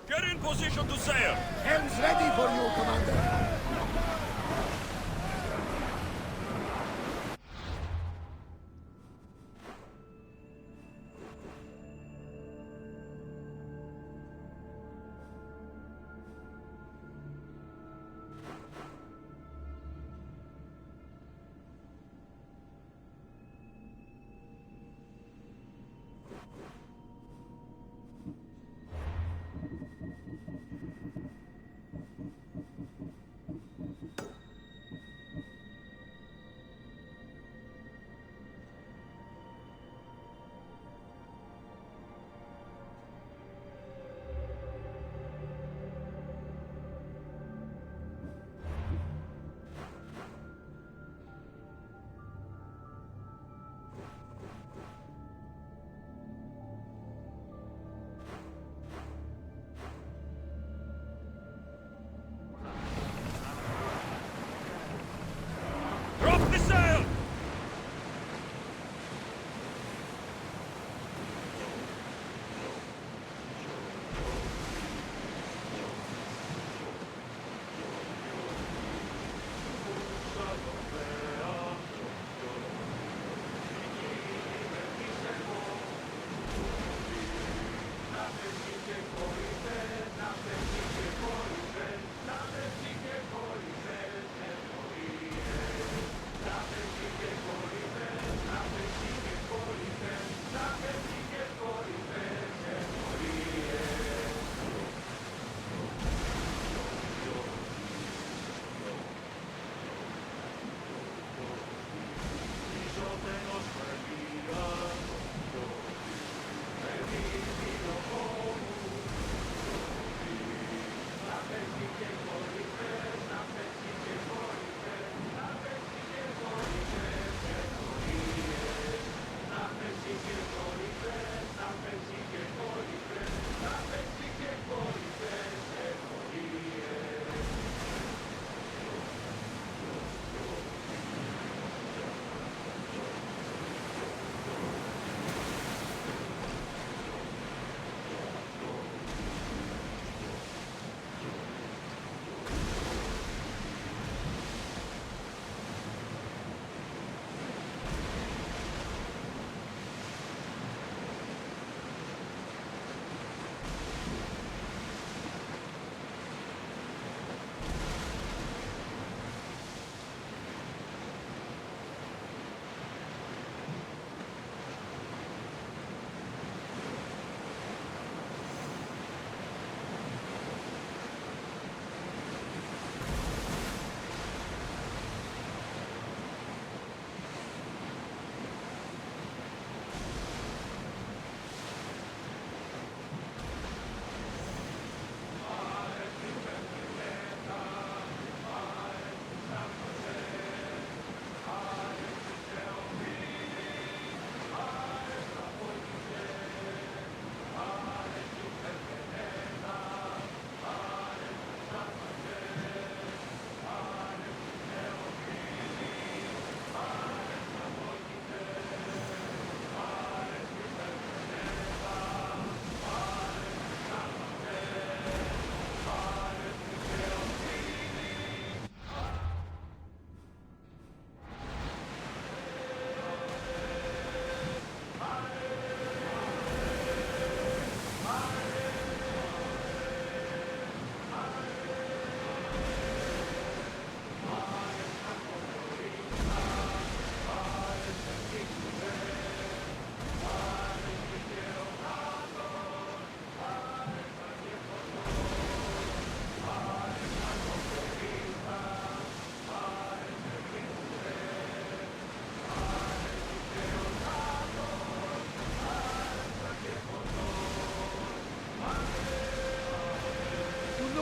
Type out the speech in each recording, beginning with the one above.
Get in position to sail! Helm's ready for you, Commander.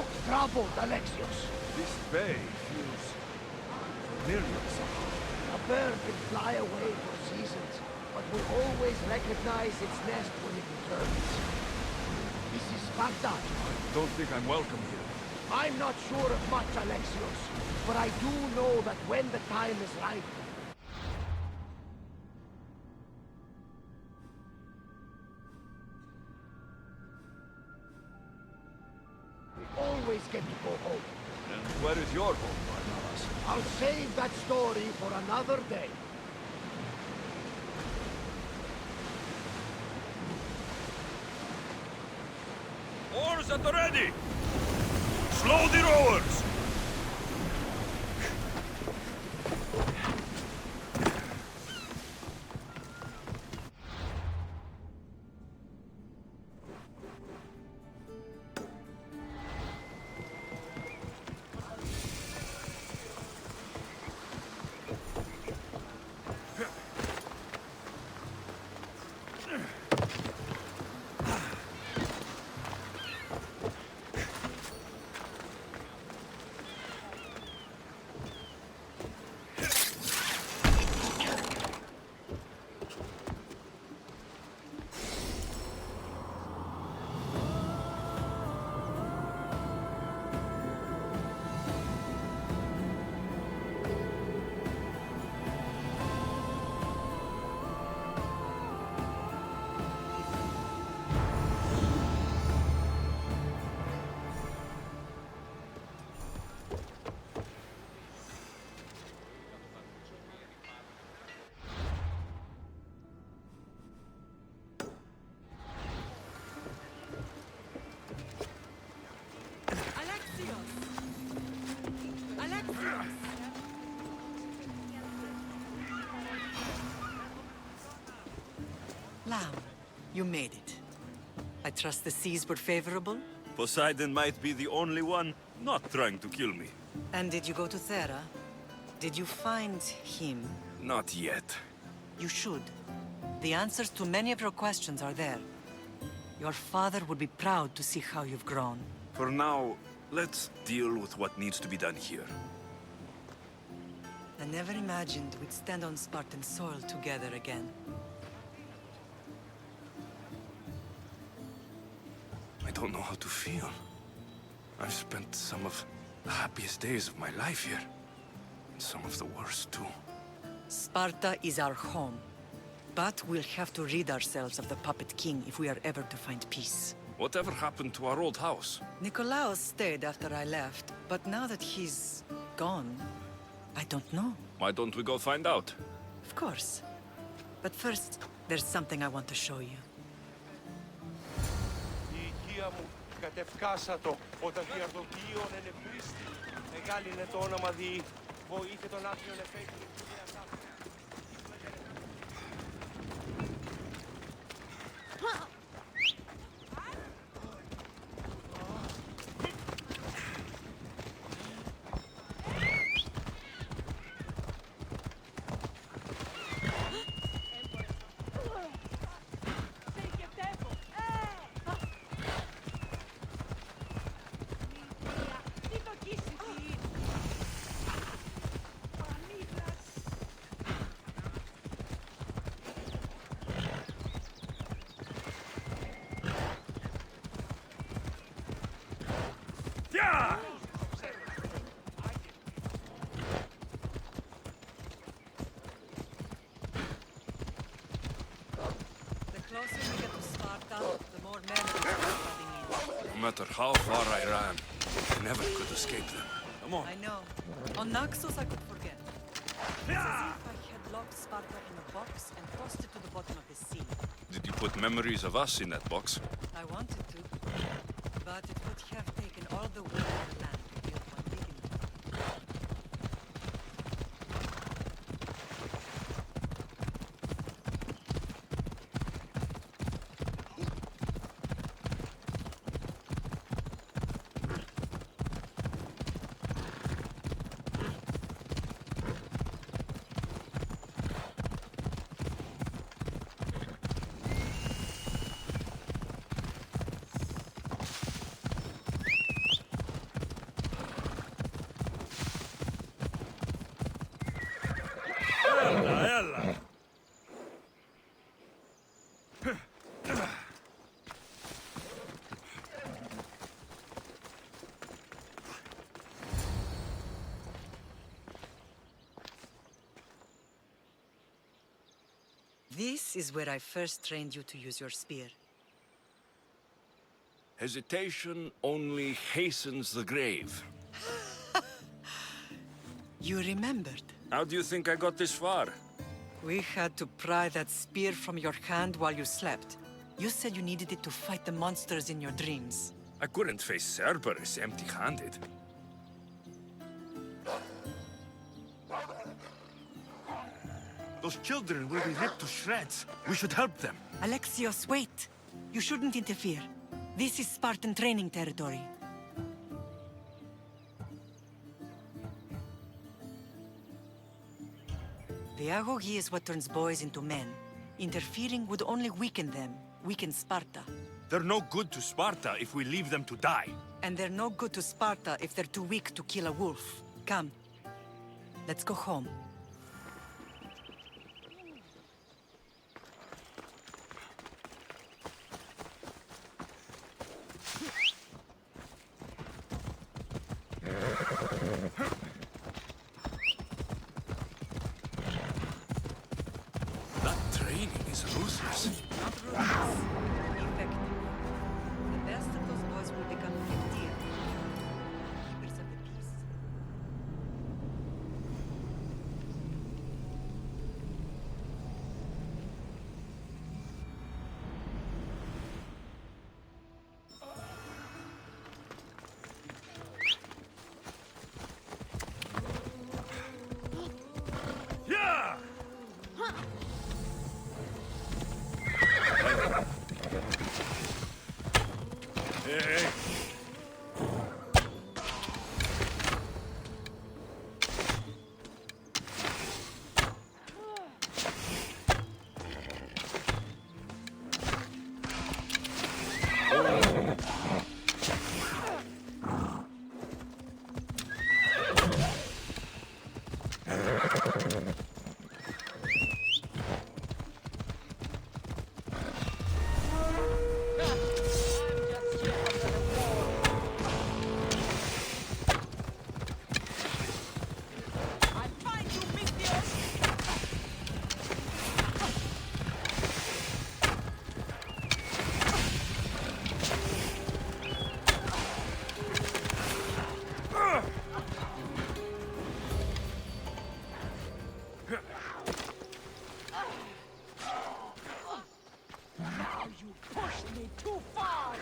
look troubled, Alexios. This bay feels familiar somehow. A bird can fly away for seasons, but will always recognize its nest when it returns. This is Sparta. I don't think I'm welcome here. I'm not sure of much, Alexios, but I do know that when the time is right, we always get to go home. And where is your home, Barnabas? I'll save that story for another day. Oars at the ready! Slow the rowers! Lamb, you made it. I trust the seas were favorable? Poseidon might be the only one not trying to kill me. And did you go to Thera? Did you find him? Not yet. You should. The answers to many of your questions are there. Your father would be proud to see how you've grown. For now, let's deal with what needs to be done here. I never imagined we'd stand on Spartan soil together again. I don't know how to feel. I've spent some of the happiest days of my life here. And some of the worst, too. Sparta is our home. But we'll have to rid ourselves of the Puppet King if we are ever to find peace. Whatever happened to our old house? Nikolaos stayed after I left, but now that he's gone, I don't know. Why don't we go find out? Of course. But first, there's something I want to show you. Η οικία μου κατευκάσατο όταν διαρδοκίων ενεπρίστη. Μεγάλη είναι το όνομα διή. Βοήθε τον άθλιον εφέκτη. The closer we get to Sparta, the more memories are flooding in. No matter how far I ran, I never could escape them. Come on. I know. On Naxos I could forget. It's as if I had locked Sparta in a box and tossed it to the bottom of the sea. Did you put memories of us in that box? I wanted to, but it would have taken all the wood on the land to build one big enough. This is where I first trained you to use your spear. Hesitation only hastens the grave. You remembered. How do you think I got this far? We had to pry that spear from your hand while you slept. You said you needed it to fight the monsters in your dreams. I couldn't face Cerberus empty-handed. Those children will be ripped to shreds. We should help them. Alexios, wait! You shouldn't interfere. This is Spartan training territory. The agogi is what turns boys into men. Interfering would only weaken them, weaken Sparta. They're no good to Sparta if we leave them to die. And they're no good to Sparta if they're too weak to kill a wolf. Come, let's go home. That training is ruthless. Not ruthless, effective. The best of those boys will become Fiftir, keepers of the peace. Yeah! Hey! Now you pushed me too far!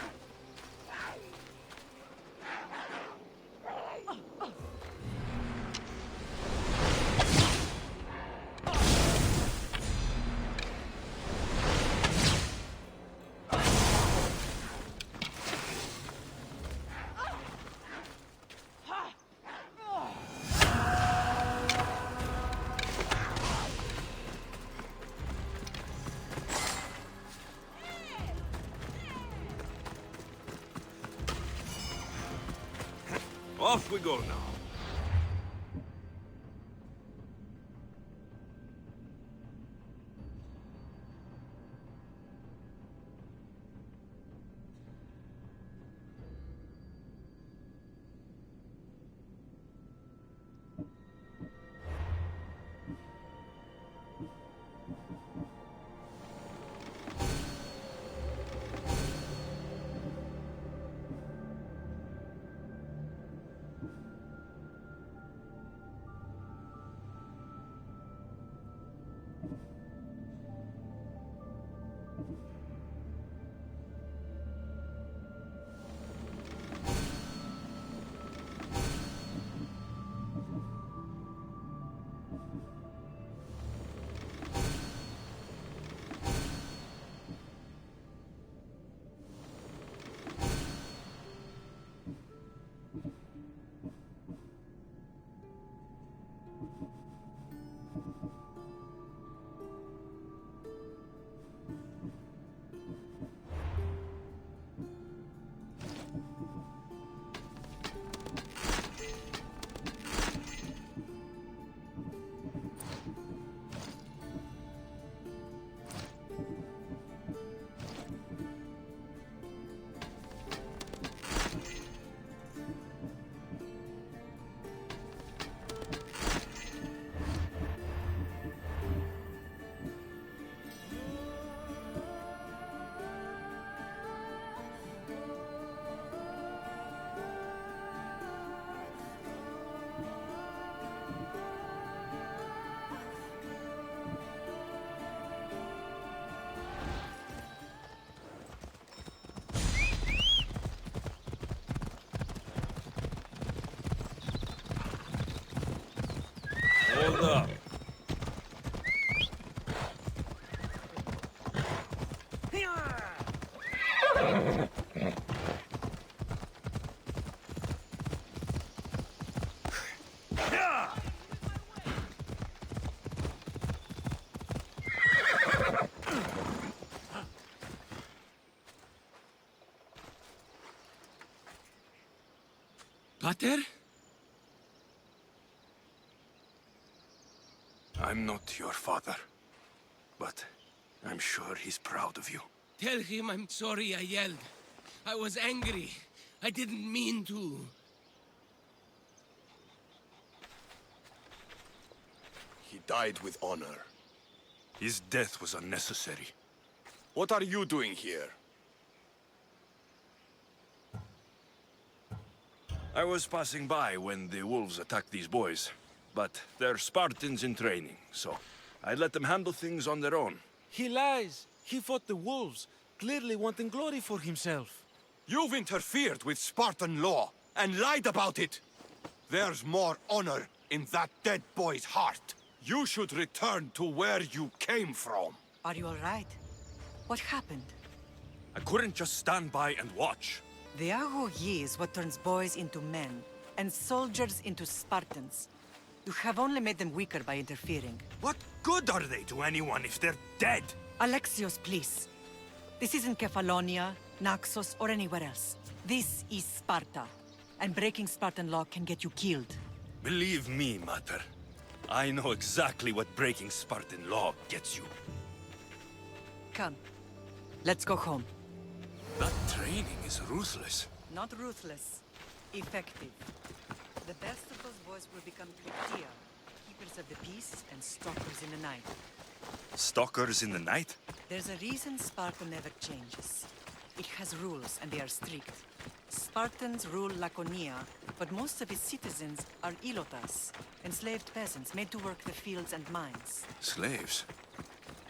Off we go now. Hold up. Pater? I'm not your father, but I'm sure he's proud of you. Tell him I'm sorry I yelled. I was angry. I didn't mean to. He died with honor. His death was unnecessary. What are you doing here? I was passing by when the wolves attacked these boys, but they're Spartans in training, so I let them handle things on their own. He lies. He fought the wolves, clearly wanting glory for himself. You've interfered with Spartan law and lied about it. There's more honor in that dead boy's heart. You should return to where you came from. Are you all right? What happened? I couldn't just stand by and watch. The Aho Yi is what turns boys into men, and soldiers into Spartans. You have only made them weaker by interfering. What good are they to anyone if they're dead? Alexios, please. This isn't Kefalonia, Naxos, or anywhere else. This is Sparta, and breaking Spartan law can get you killed. Believe me, Mater. I know exactly what breaking Spartan law gets you. Come, let's go home. That training is ruthless. Not ruthless, effective. The best of those boys will become Kryptia, keepers of the peace and stalkers in the night. Stalkers in the night? There's a reason Sparta never changes. It has rules, and they are strict. Spartans rule Laconia, but most of its citizens are ilotas, enslaved peasants made to work the fields and mines. Slaves?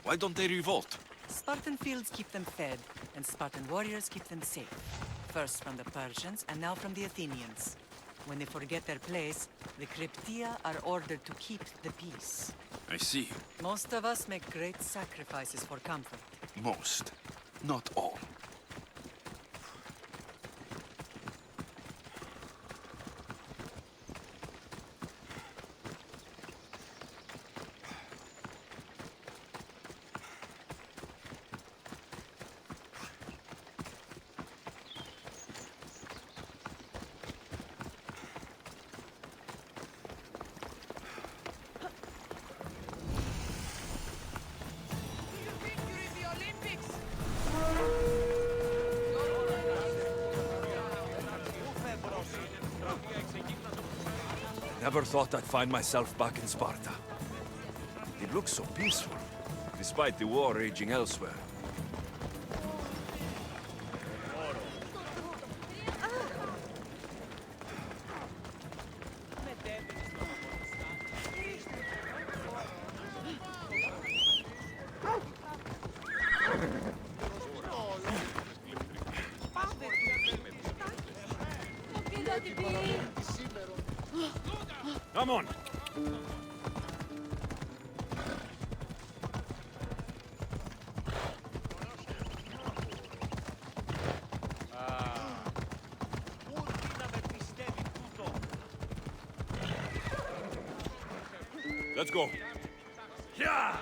Why don't they revolt? Spartan fields keep them fed, and Spartan warriors keep them safe. First from the Persians, and now from the Athenians. When they forget their place, the Kryptia are ordered to keep the peace. I see. Most of us make great sacrifices for comfort. Most. Not all. Never thought I'd find myself back in Sparta. It looks so peaceful, despite the war raging elsewhere. Come on! Let's go. Yeah!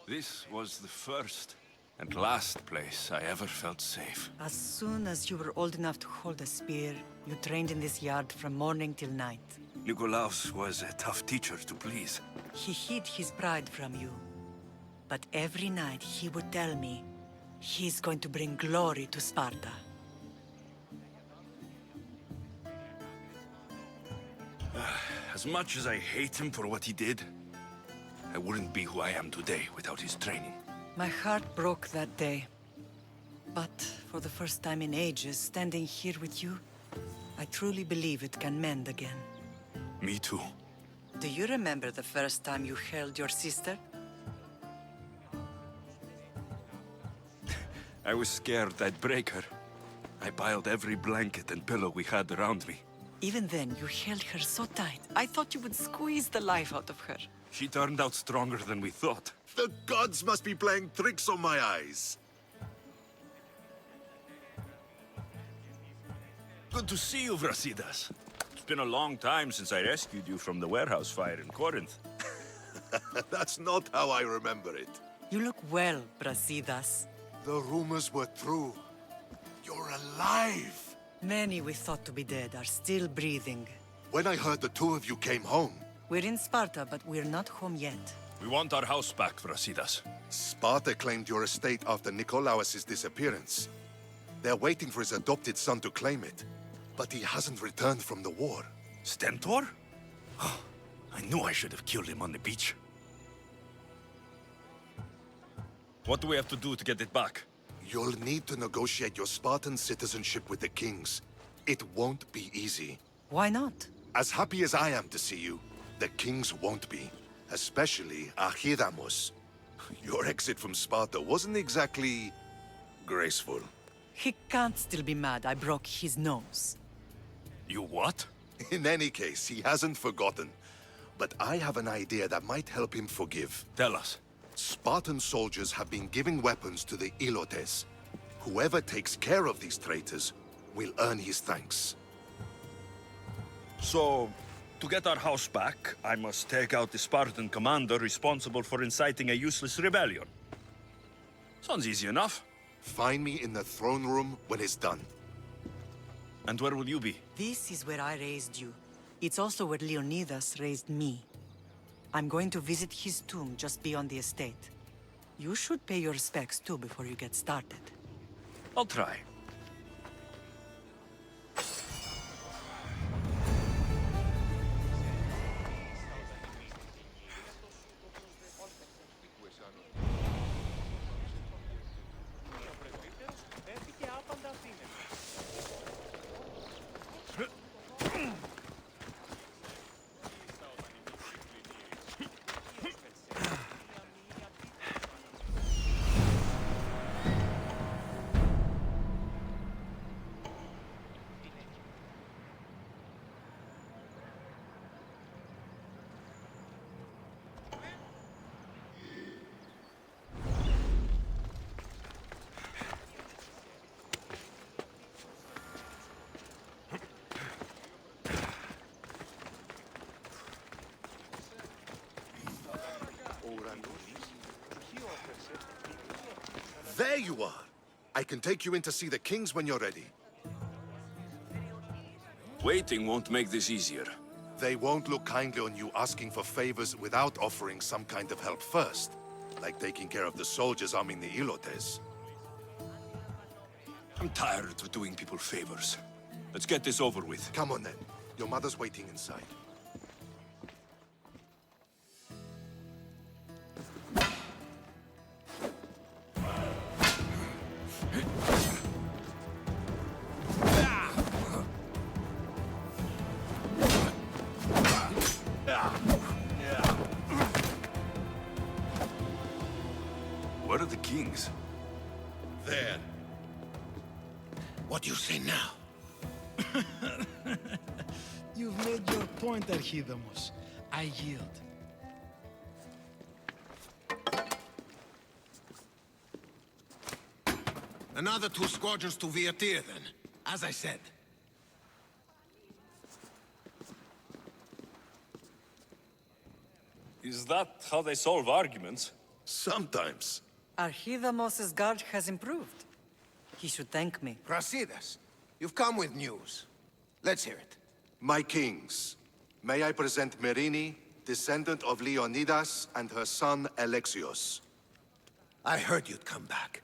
This was the first and last place I ever felt safe. As soon as you were old enough to hold a spear, you trained in this yard from morning till night. Nikolaos was a tough teacher to please. He hid his pride from you. But every night he would tell me, he's going to bring glory to Sparta. As much as I hate him for what he did, I wouldn't be who I am today without his training. My heart broke that day. But for the first time in ages, standing here with you, I truly believe it can mend again. Me too. Do you remember the first time you held your sister? I was scared I'd break her. I piled every blanket and pillow we had around me. Even then, you held her so tight. I thought you would squeeze the life out of her. She turned out stronger than we thought. The gods must be playing tricks on my eyes. Good to see you, Brasidas. It's been a long time since I rescued you from the warehouse fire in Corinth. That's not how I remember it. You look well, Brasidas. The rumors were true. You're alive! Many we thought to be dead are still breathing. When I heard the two of you came home, We're in Sparta, but we're not home yet. We want our house back, Brasidas. Sparta claimed your estate after Nikolaos' disappearance. They're waiting for his adopted son to claim it. But he hasn't returned from the war. Stentor? I knew I should have killed him on the beach. What do we have to do to get it back? You'll need to negotiate your Spartan citizenship with the kings. It won't be easy. Why not? As happy as I am to see you, the kings won't be. Especially Archidamos. Your exit from Sparta wasn't exactly graceful. He can't still be mad I broke his nose. You what? In any case, he hasn't forgotten. But I have an idea that might help him forgive. Tell us. Spartan soldiers have been giving weapons to the Ilotes. Whoever takes care of these traitors will earn his thanks. So, to get our house back, I must take out the Spartan commander responsible for inciting a useless rebellion. Sounds easy enough. Find me in the throne room when it's done. And where will you be? This is where I raised you. It's also where Leonidas raised me. I'm going to visit his tomb just beyond the estate. You should pay your respects too before you get started. I'll try. There you are! I can take you in to see the kings when you're ready. Waiting won't make this easier. They won't look kindly on you asking for favors without offering some kind of help first. Like taking care of the soldiers arming the Ilotes. I'm tired of doing people favors. Let's get this over with. Come on then. Your mother's waiting inside. Where are the kings? There. What do you say now? You've made your point, Archidamos. I yield. Another 2 squadrons to Viatir, then. As I said. Is that how they solve arguments? Sometimes. Archidamos' guard has improved. He should thank me. Brasidas, you've come with news. Let's hear it. My kings, may I present Merini, descendant of Leonidas, and her son Alexios. I heard you'd come back.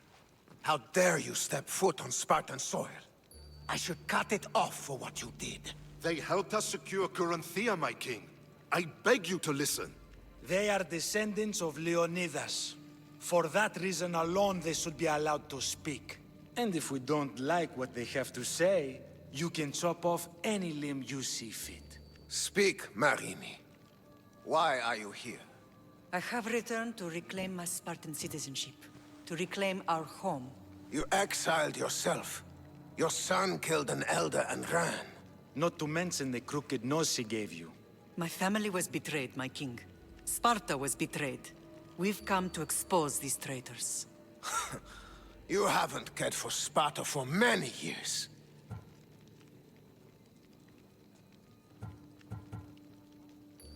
How dare you step foot on Spartan soil? I should cut it off for what you did. They helped us secure Corinthia, my king. I beg you to listen. They are descendants of Leonidas. For that reason alone, they should be allowed to speak. And if we don't like what they have to say, You can chop off any limb you see fit. Speak, Marini. Why are you here? I have returned to reclaim my Spartan citizenship, to reclaim our home. You exiled yourself. Your son killed an elder and ran. Not to mention the crooked nose she gave you. My family was betrayed, my king. Sparta was betrayed. We've come to expose these traitors. You haven't cared for Sparta for many years.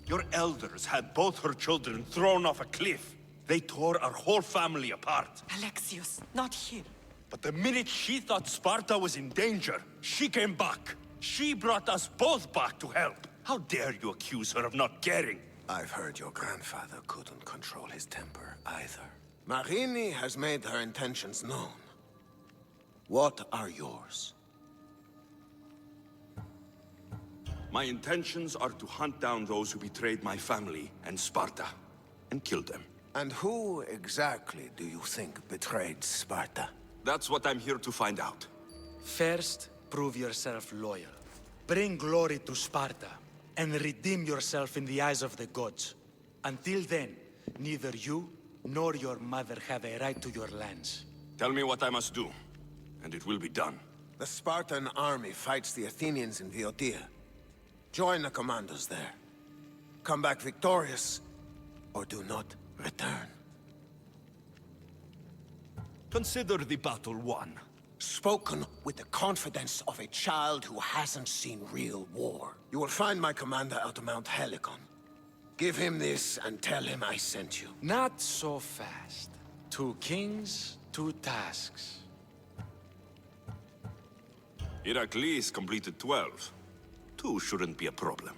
Your elders had both her children thrown off a cliff. They tore our whole family apart. Alexios, not here. But the minute she thought Sparta was in danger, she came back. She brought us both back to help. How dare you accuse her of not caring? I've heard your grandfather couldn't control his temper either. Marini has made her intentions known. What are yours? My intentions are to hunt down those who betrayed my family and Sparta, and kill them. And who exactly do you think betrayed Sparta? That's what I'm here to find out. First, prove yourself loyal. Bring glory to Sparta, and redeem yourself in the eyes of the gods. Until then, neither you nor your mother have a right to your lands. Tell me what I must do, and it will be done. The Spartan army fights the Athenians in Boeotia. Join the commandos there. Come back victorious, or do not return. Consider the battle won. Spoken with the confidence of a child who hasn't seen real war. You will find my commander out of Mount Helicon. Give him this and tell him I sent you. Not so fast. 2 kings, 2 tasks. Heracles completed 12. 2 shouldn't be a problem.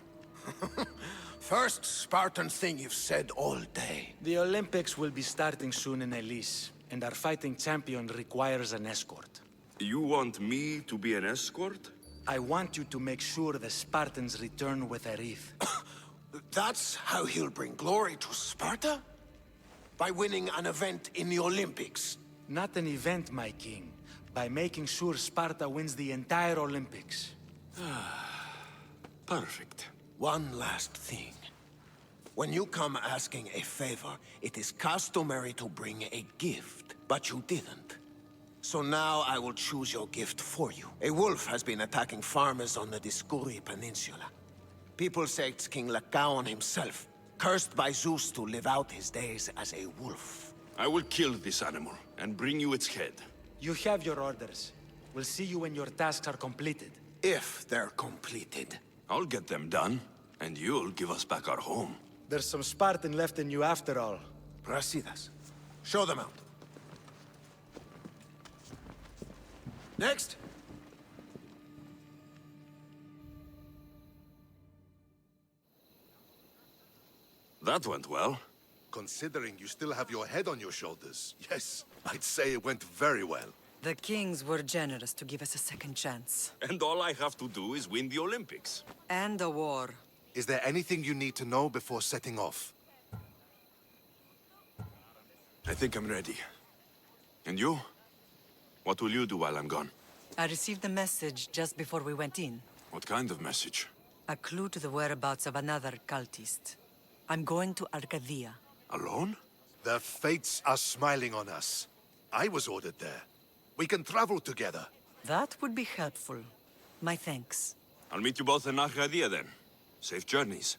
First Spartan thing you've said all day. The Olympics will be starting soon in Elise, and our fighting champion requires an escort. You want me to be an escort? I want you to make sure the Spartans return with a wreath. That's how he'll bring glory to Sparta? By winning an event in the Olympics? Not an event, my king. By making sure Sparta wins the entire Olympics. Perfect. One last thing. When you come asking a favor, it is customary to bring a gift, but you didn't. So now I will choose your gift for you. A wolf has been attacking farmers on the Discuri Peninsula. People say it's King Lycaon himself, cursed by Zeus to live out his days as a wolf. I will kill this animal and bring you its head. You have your orders. We'll see you when your tasks are completed. If they're completed. I'll get them done, and you'll give us back our home. There's some Spartan left in you after all. Brasidas. Show them out. Next. That went well. Considering you still have your head on your shoulders, yes, I'd say it went very well. The kings were generous to give us a second chance. And all I have to do is win the Olympics. And a war. Is there anything you need to know before setting off? I think I'm ready. And you? What will you do while I'm gone? I received a message just before we went in. What kind of message? A clue to the whereabouts of another cultist. I'm going to Arcadia. Alone? The fates are smiling on us. I was ordered there. We can travel together. That would be helpful. My thanks. I'll meet you both in Arcadia then. Safe journeys.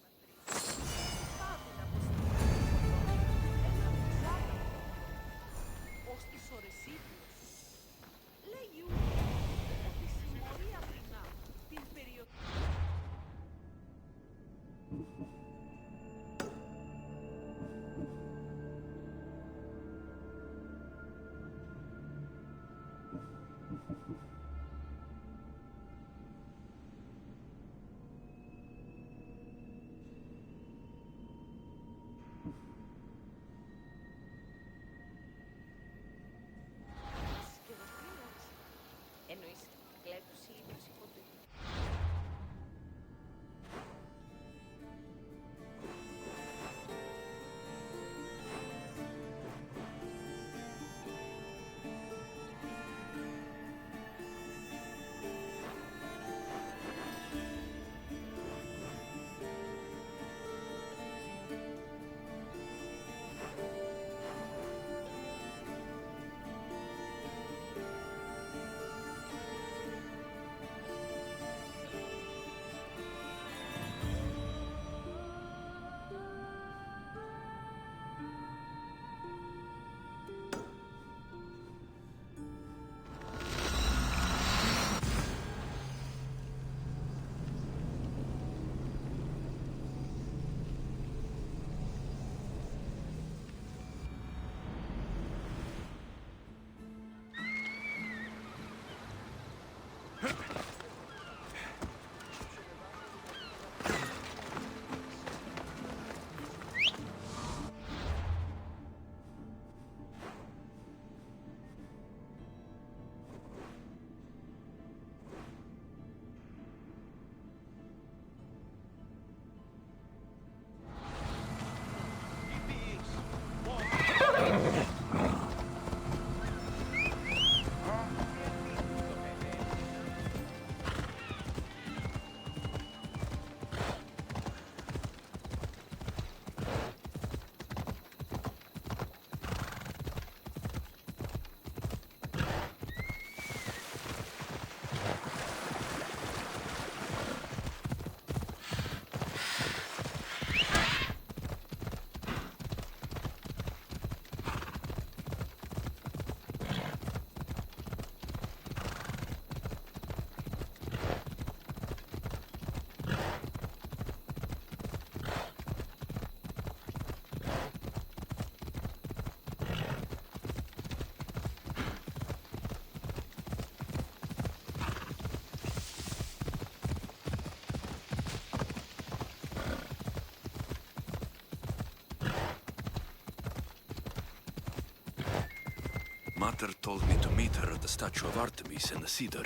Mater told me to meet her at the statue of Artemis in the Cedar.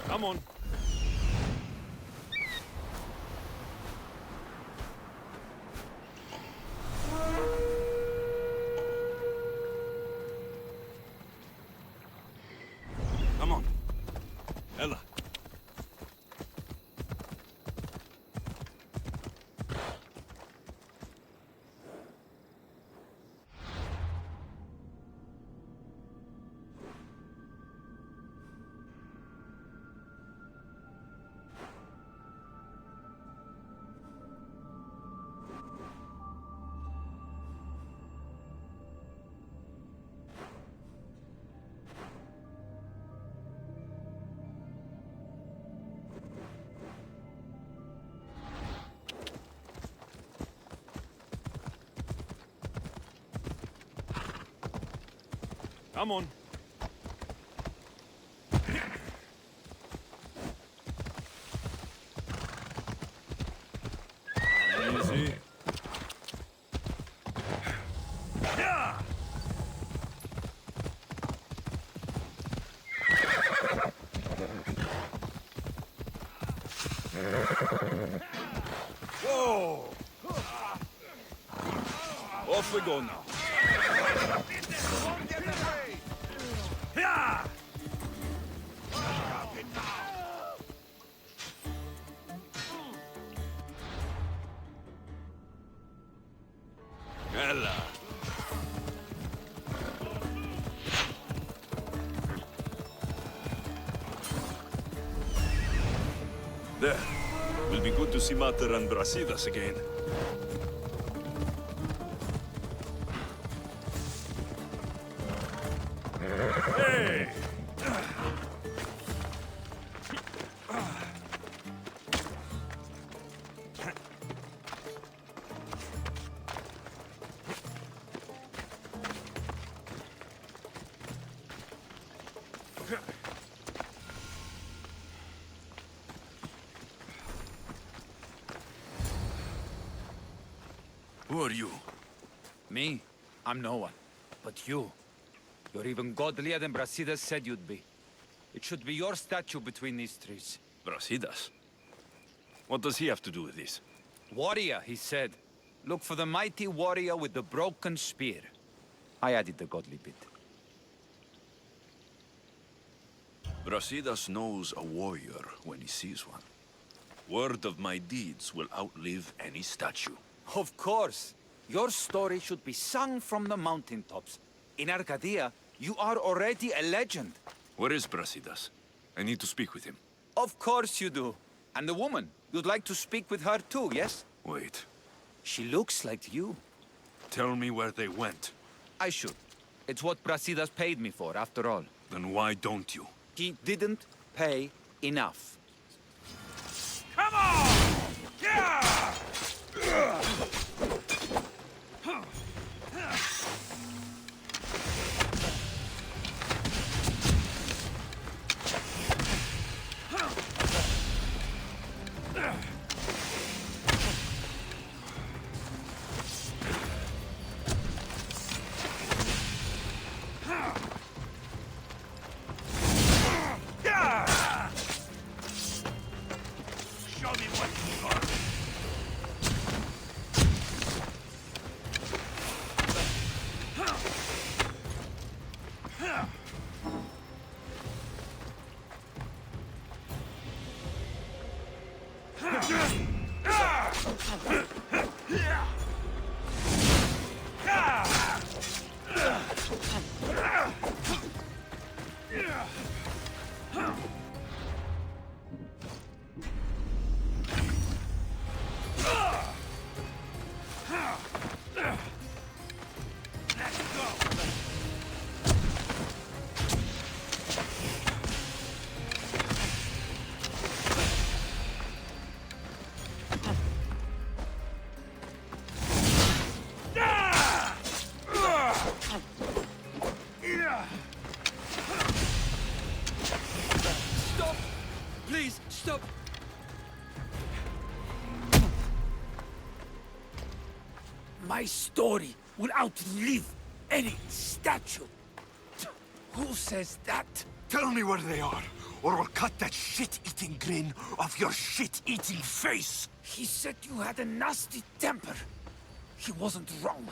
Come on. Come on. Ella. Come on. Easy. Whoa! Off we go now. Ella. There. Will be good to see Mater and Brasidas again. Hey! Who are you? Me? I'm no one. But you. You're even godlier than Brasidas said you'd be. It should be your statue between these trees. Brasidas? What does he have to do with this? Warrior, he said. Look for the mighty warrior with the broken spear. I added the godly bit. Brasidas knows a warrior when he sees one. Word of my deeds will outlive any statue. Of course. Your story should be sung from the mountaintops. In Arcadia, you are already a legend. Where is Brasidas? I need to speak with him. Of course you do. And the woman, you'd like to speak with her too, yes? Wait. She looks like you. Tell me where they went. I should. It's what Brasidas paid me for, after all. Then why don't you? He didn't pay enough. Come on! Yeah! My story will outlive any statue. Who says that? Tell me where they are, or I'll cut that shit-eating grin off your shit-eating face! He said you had a nasty temper. He wasn't wrong.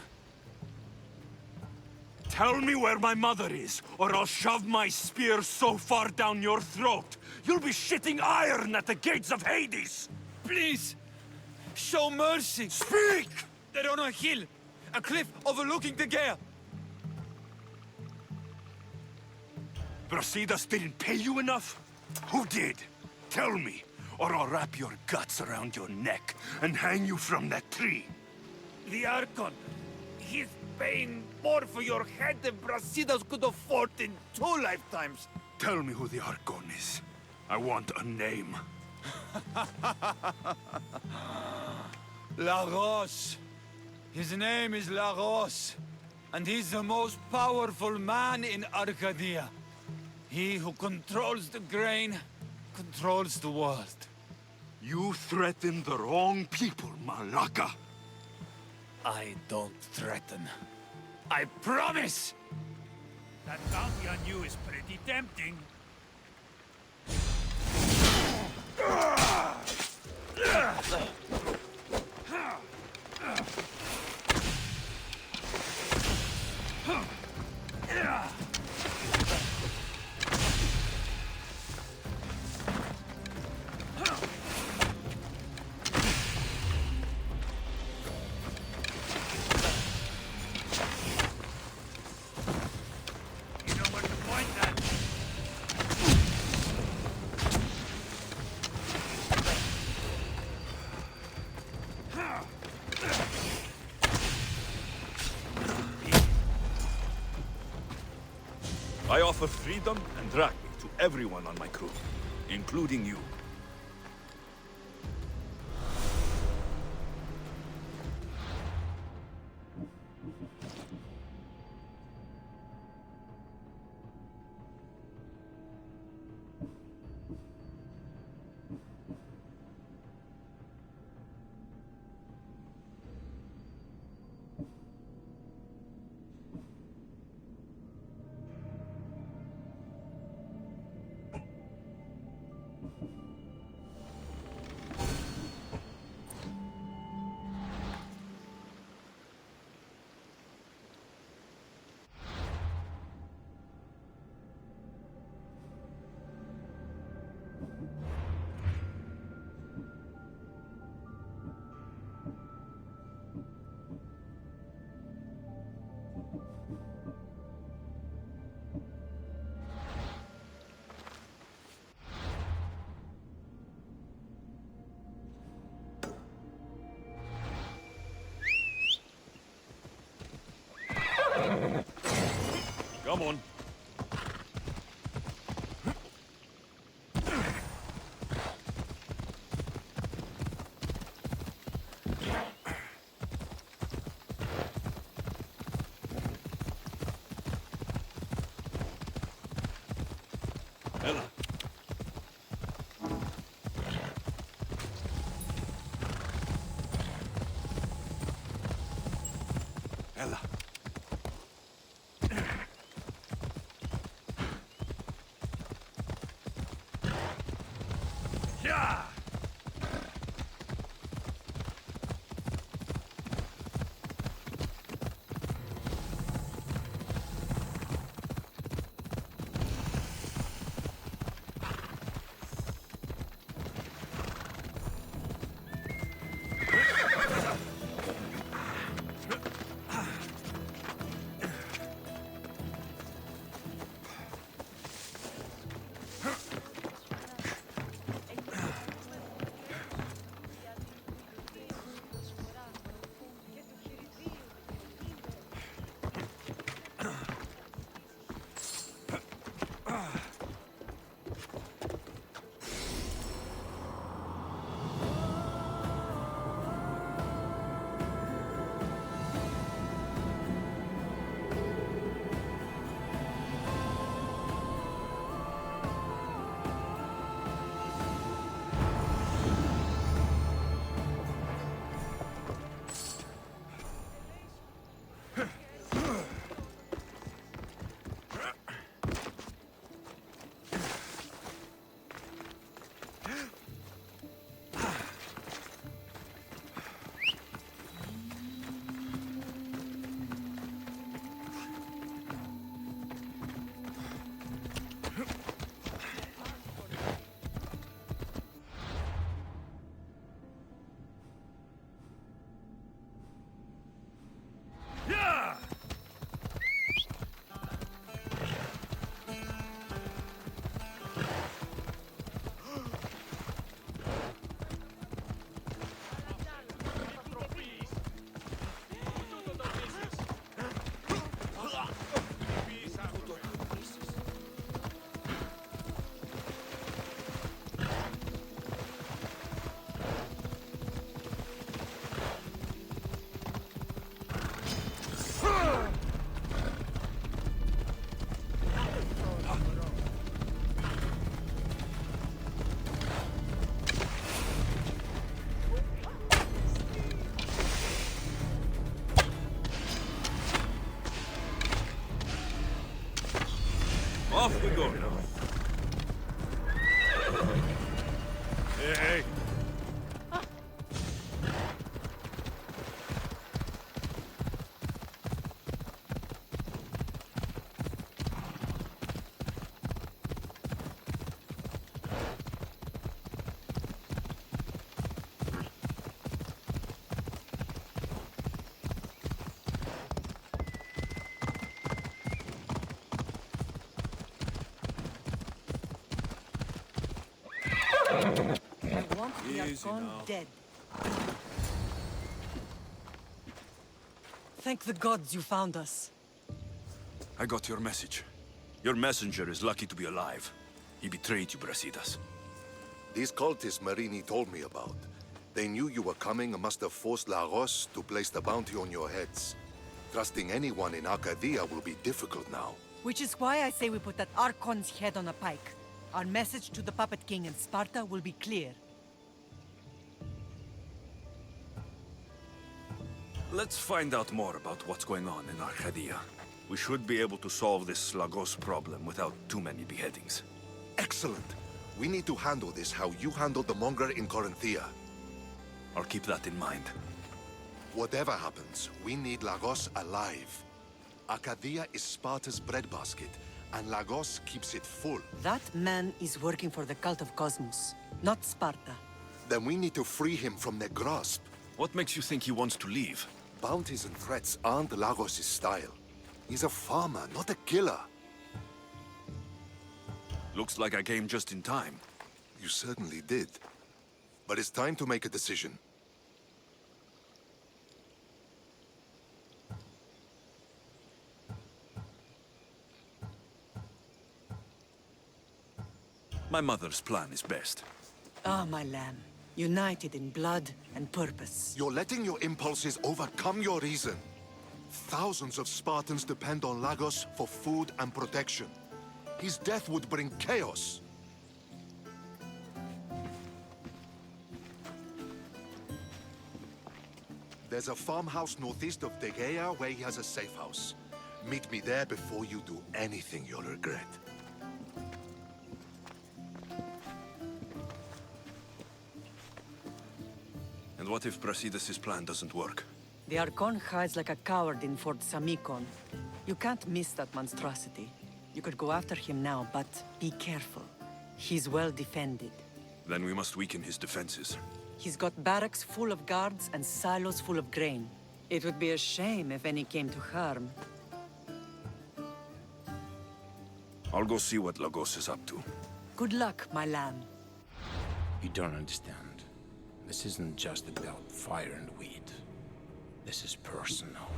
Tell me where my mother is, or I'll shove my spear so far down your throat, you'll be shitting iron at the gates of Hades! Please, show mercy. Speak! They're on a hill, a cliff overlooking the gale. Brasidas didn't pay you enough? Who did? Tell me, or I'll wrap your guts around your neck and hang you from that tree. The Archon. He's paying more for your head than Brasidas could afford in 2 lifetimes. Tell me who the Archon is. I want a name. Lagos. His name is Lagos, and he's the most powerful man in Arcadia. He who controls the grain, controls the world. You threaten the wrong people, Malaka. I don't threaten. I promise! That bounty on you is pretty tempting. I offer freedom and drachmi to everyone on my crew, including you. Come on. Ella. Ella. Yeah! Off we go now. Hey! I want the Archon dead. Thank the gods you found us. I got your message. Your messenger is lucky to be alive. He betrayed you, Brasidas. These cultists Marini told me about. They knew you were coming and must have forced Lagos to place the bounty on your heads. Trusting anyone in Arcadia will be difficult now. Which is why I say we put that Archon's head on a pike. Our message to the Puppet King in Sparta will be clear. Let's find out more about what's going on in Arcadia. We should be able to solve this Lagos problem without too many beheadings. Excellent! We need to handle this how you handled the monger in Corinthia. I'll keep that in mind. Whatever happens, we need Lagos alive. Arcadia is Sparta's breadbasket, and Lagos keeps it full. That man is working for the cult of Cosmos, not Sparta. Then we need to free him from their grasp. What makes you think he wants to leave? Bounties and threats aren't Lagos' style. He's a farmer, not a killer. Looks like I came just in time. You certainly did. But it's time to make a decision. My mother's plan is best. Ah, my lamb. United in blood and purpose. You're letting your impulses overcome your reason. Thousands of Spartans depend on Lagos for food and protection. His death would bring chaos. There's a farmhouse northeast of Tegea where he has a safe house. Meet me there before you do anything you'll regret. And what if Brasidas' plan doesn't work? The Archon hides like a coward in Fort Samikon. You can't miss that monstrosity. You could go after him now, but be careful. He's well defended. Then we must weaken his defenses. He's got barracks full of guards and silos full of grain. It would be a shame if any came to harm. I'll go see what Lagos is up to. Good luck, my lamb. You don't understand. This isn't just about fire and weed. This is personal.